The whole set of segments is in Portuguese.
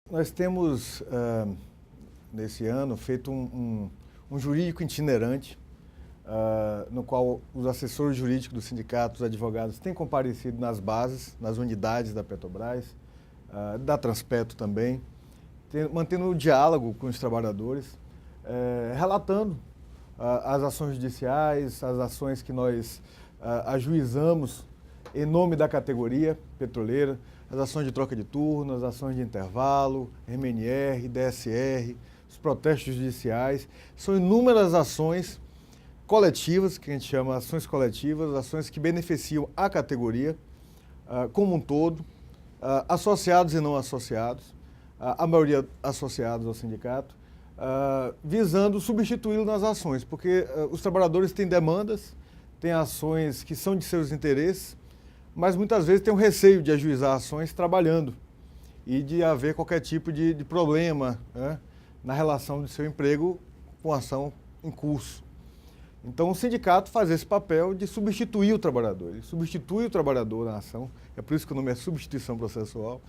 Nós temos, nesse ano, feito um jurídico itinerante, no qual os assessores jurídicos do sindicato, os advogados, têm comparecido nas bases, nas unidades da Petrobras, da Transpetro também, mantendo o diálogo com os trabalhadores, relatando as ações judiciais, as ações que nós ajuizamos em nome da categoria petroleira, as ações de troca de turno, as ações de intervalo, MNR, DSR, os protestos judiciais. São inúmeras ações coletivas, que a gente chama ações coletivas, ações que beneficiam a categoria como um todo, associados e não associados, a maioria associados ao sindicato, visando substituí-lo nas ações, porque os trabalhadores têm demandas, têm ações que são de seus interesses, mas muitas vezes tem um receio de ajuizar ações trabalhando e de haver qualquer tipo de problema, né, na relação do seu emprego com a ação em curso. Então o sindicato faz esse papel de substituir o trabalhador, ele substitui o trabalhador na ação, é por isso que o nome é substituição processual.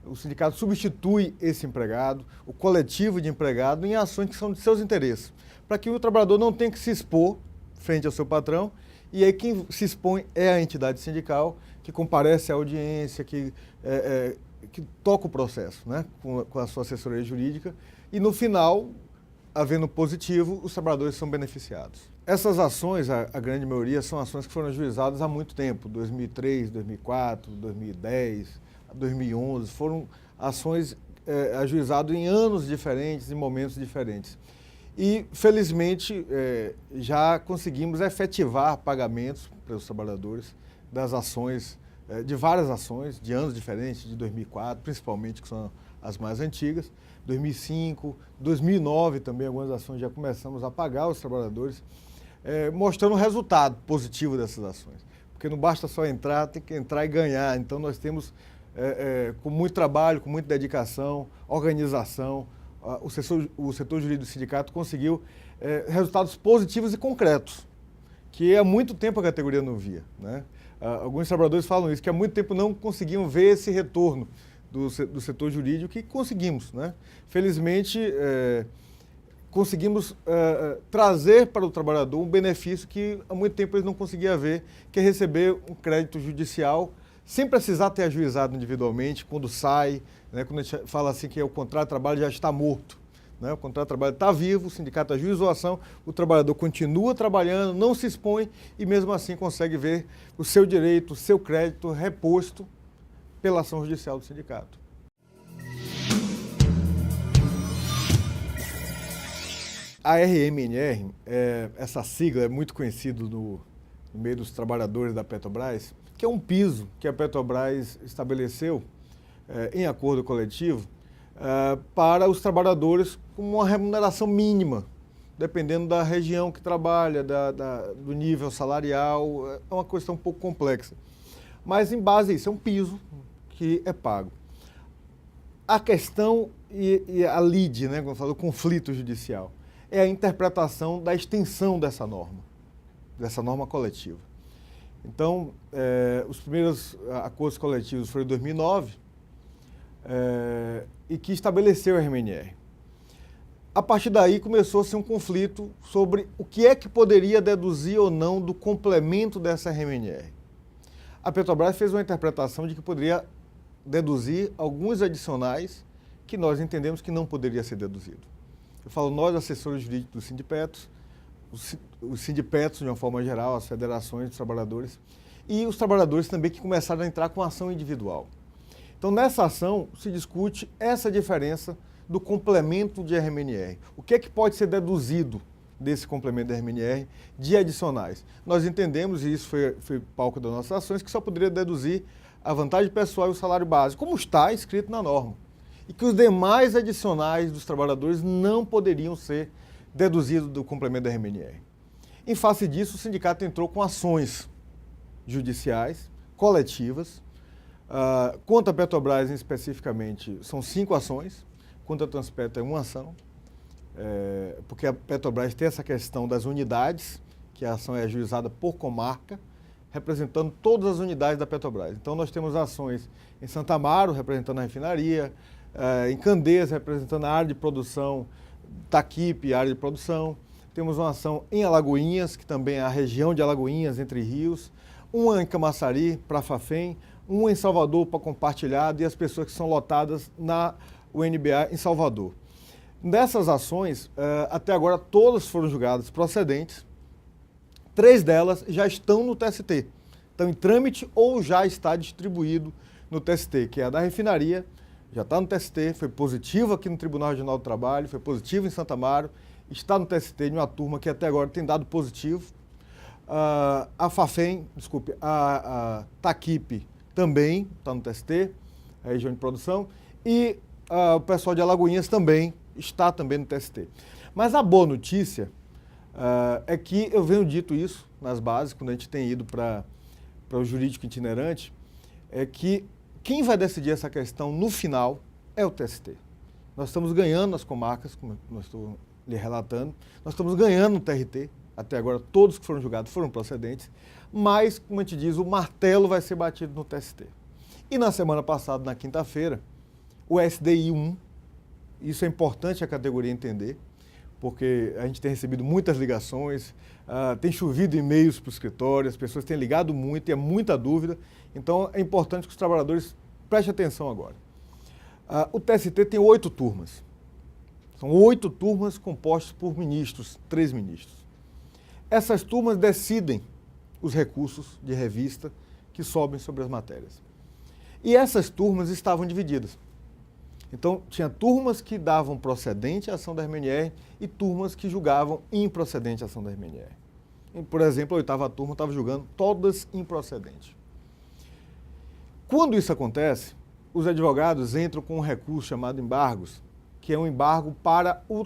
O sindicato substitui esse empregado, o coletivo de empregado, em ações que são de seus interesses, para que o trabalhador não tenha que se expor frente ao seu patrão, e aí quem se expõe é a entidade sindical, que comparece à audiência, que toca o processo, né, com a sua assessoria jurídica, e no final, havendo positivo, os trabalhadores são beneficiados. Essas ações, a grande maioria, são ações que foram ajuizadas há muito tempo, 2003, 2004, 2010, 2011, foram ações ajuizadas em anos diferentes, em momentos diferentes. E, felizmente, já conseguimos efetivar pagamentos para os trabalhadores das ações, de várias ações, de anos diferentes, de 2004, principalmente, que são as mais antigas, 2005, 2009 também, algumas ações já começamos a pagar os trabalhadores, mostrando o resultado positivo dessas ações. Porque não basta só entrar, tem que entrar e ganhar. Então, nós temos, com muito trabalho, com muita dedicação, organização, o setor jurídico do sindicato conseguiu resultados positivos e concretos, que há muito tempo a categoria não via, né? Alguns trabalhadores falam isso, que há muito tempo não conseguiam ver esse retorno do setor jurídico, que conseguimos, né? Felizmente, conseguimos trazer para o trabalhador um benefício que há muito tempo eles não conseguiam ver, que é receber um crédito judicial sem precisar ter ajuizado individualmente, quando sai, né, quando a gente fala assim que o contrato de trabalho já está morto, né, o contrato de trabalho está vivo, o sindicato ajuizou a ação, o trabalhador continua trabalhando, não se expõe e mesmo assim consegue ver o seu direito, o seu crédito reposto pela ação judicial do sindicato. A RMNR, essa sigla é muito conhecida no meio dos trabalhadores da Petrobras, que é um piso que a Petrobras estabeleceu em acordo coletivo para os trabalhadores com uma remuneração mínima, dependendo da região que trabalha, do nível salarial, é uma questão um pouco complexa. Mas em base a isso, é um piso que é pago. A questão e a lide, né, como eu falo, o conflito judicial, é a interpretação da extensão dessa norma coletiva. Então, os primeiros acordos coletivos foram em 2009 e que estabeleceu a RMNR. A partir daí começou-se um conflito sobre o que é que poderia deduzir ou não do complemento dessa RMNR. A Petrobras fez uma interpretação de que poderia deduzir alguns adicionais que nós entendemos que não poderia ser deduzido. Eu falo nós, assessores jurídicos do Sindipetros, os sindipetros, de uma forma geral, as federações dos trabalhadores, e os trabalhadores também que começaram a entrar com ação individual. Então, nessa ação, se discute essa diferença do complemento de RMNR. O que é que pode ser deduzido desse complemento de RMNR de adicionais? Nós entendemos, e isso foi palco das nossas ações, que só poderia deduzir a vantagem pessoal e o salário básico, como está escrito na norma. E que os demais adicionais dos trabalhadores não poderiam ser deduzido do complemento da RMNR. Em face disso, o sindicato entrou com ações judiciais, coletivas, contra a Petrobras especificamente são 5 ações, contra a Transpetro é 1 ação, porque a Petrobras tem essa questão das unidades, que a ação é ajuizada por comarca, representando todas as unidades da Petrobras. Então nós temos ações em Santa Amaro, representando a refinaria, em Candeias, representando a área de produção, Taquipe, área de produção. Temos uma ação em Alagoinhas, que também é a região de Alagoinhas, Entre Rios. Uma em Camaçari, para a Fafem. Uma em Salvador, para Compartilhado, e as pessoas que são lotadas na UNBA em Salvador. Dessas ações, até agora, todas foram julgadas procedentes. 3 delas já estão no TST. Estão em trâmite ou já está distribuído no TST, que é a da refinaria, já está no TST, foi positivo aqui no Tribunal Regional do Trabalho, foi positivo em Santa Amaro, está no TST de uma turma que até agora tem dado positivo. A Fafem, desculpe, a Taquipe também está no TST, a região de produção, e o pessoal de Alagoinhas também está também no TST. Mas a boa notícia é que eu venho dito isso nas bases, quando a gente tem ido para o jurídico itinerante, é que quem vai decidir essa questão no final é o TST. Nós estamos ganhando nas comarcas, como eu estou lhe relatando, nós estamos ganhando no TRT, até agora todos que foram julgados foram procedentes, mas, como a gente diz, o martelo vai ser batido no TST. E na semana passada, na quinta-feira, o SDI 1, isso é importante a categoria entender, porque a gente tem recebido muitas ligações, tem chovido e-mails para o escritório, as pessoas têm ligado muito e é muita dúvida, então é importante que os trabalhadores prestem atenção agora. O TST tem 8 turmas, são 8 turmas compostas por ministros, 3 ministros. Essas turmas decidem os recursos de revista que sobem sobre as matérias. E essas turmas estavam divididas. Então, tinha turmas que davam procedente à ação da RMNR e turmas que julgavam improcedente a ação da RMNR. Por exemplo, a 8ª turma estava julgando todas improcedentes. Quando isso acontece, os advogados entram com um recurso chamado embargos, que é um embargo para o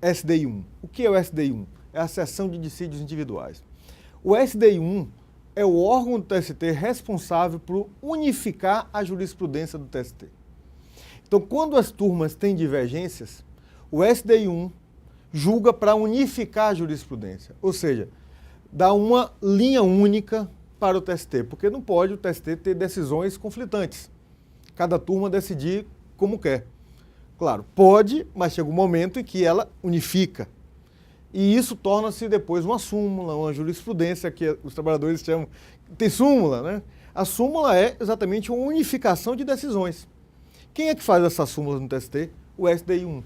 SDI1. O que é o SDI1? É a Seção de Dissídios Individuais. O SDI1 é o órgão do TST responsável por unificar a jurisprudência do TST. Então, quando as turmas têm divergências, o SDI1 julga para unificar a jurisprudência, ou seja, dá uma linha única para o TST, porque não pode o TST ter decisões conflitantes, cada turma decidir como quer. Claro, pode, mas chega um momento em que ela unifica. E isso torna-se depois uma súmula, uma jurisprudência que os trabalhadores chamam. Tem súmula, né? A súmula é exatamente uma unificação de decisões. Quem é que faz essa súmula no TST? O SDI1.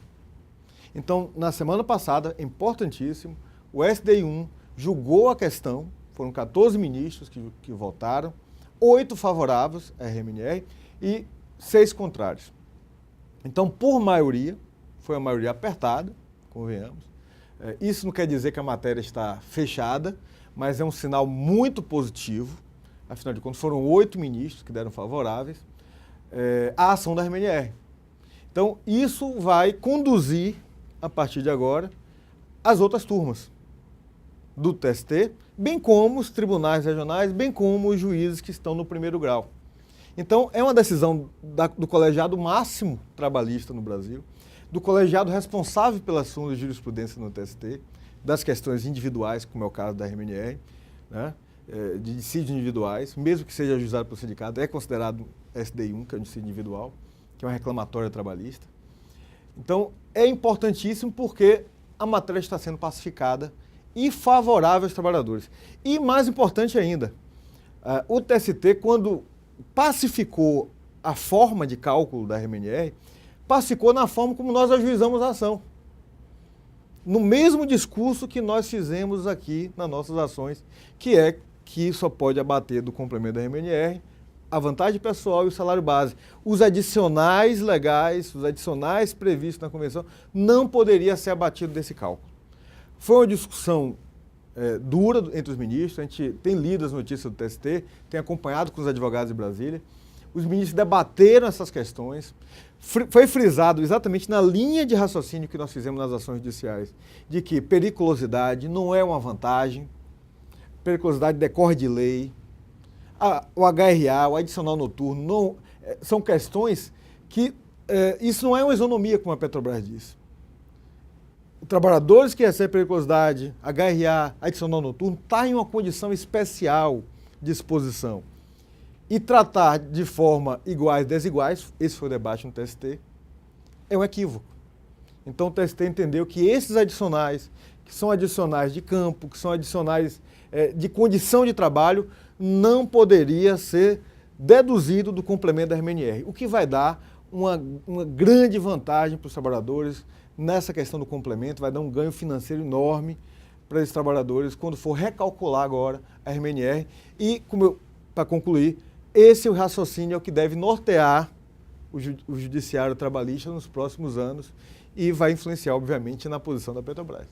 Então, na semana passada, importantíssimo, o SDI1 julgou a questão, foram 14 ministros que votaram, 8 favoráveis à RMNR e 6 contrários. Então, por maioria, foi a maioria apertada, convenhamos. Isso não quer dizer que a matéria está fechada, mas é um sinal muito positivo. Afinal de contas, foram 8 ministros que deram favoráveis à ação da RMNR. Então, isso vai conduzir, a partir de agora, as outras turmas do TST, bem como os tribunais regionais, bem como os juízes que estão no primeiro grau. Então, é uma decisão do colegiado máximo trabalhista no Brasil, do colegiado responsável pela súmula de jurisprudência no TST, das questões individuais, como é o caso da RMNR, né, de dissídios individuais, mesmo que seja ajuizado pelo sindicato, é considerado SDI1, que é um dissídio individual, que é uma reclamatória trabalhista. Então, é importantíssimo porque a matéria está sendo pacificada e favorável aos trabalhadores. E mais importante ainda, o TST, quando pacificou a forma de cálculo da RMNR, pacificou na forma como nós ajuizamos a ação. No mesmo discurso que nós fizemos aqui nas nossas ações, que é que só pode abater do complemento da RMNR a vantagem pessoal e o salário base. Os adicionais legais, os adicionais previstos na convenção, não poderia ser abatido desse cálculo. Foi uma discussão dura entre os ministros, a gente tem lido as notícias do TST, tem acompanhado com os advogados de Brasília. Os ministros debateram essas questões. Foi frisado exatamente na linha de raciocínio que nós fizemos nas ações judiciais, de que periculosidade não é uma vantagem, periculosidade decorre de lei, o HRA, o adicional noturno, não, são questões que isso não é uma isonomia, como a Petrobras diz. Trabalhadores que recebem periculosidade, HRA, adicional noturno, está em uma condição especial de exposição. e tratar de forma iguais, desiguais, esse foi o debate no TST, é um equívoco. Então o TST entendeu que esses adicionais, que são adicionais de campo, que são adicionais de condição de trabalho, não poderia ser deduzido do complemento da RMNR, o que vai dar uma grande vantagem para os trabalhadores nessa questão do complemento, vai dar um ganho financeiro enorme para esses trabalhadores quando for recalcular agora a RMNR. E, para concluir, esse é o raciocínio que deve nortear o judiciário trabalhista nos próximos anos e vai influenciar, obviamente, na posição da Petrobras.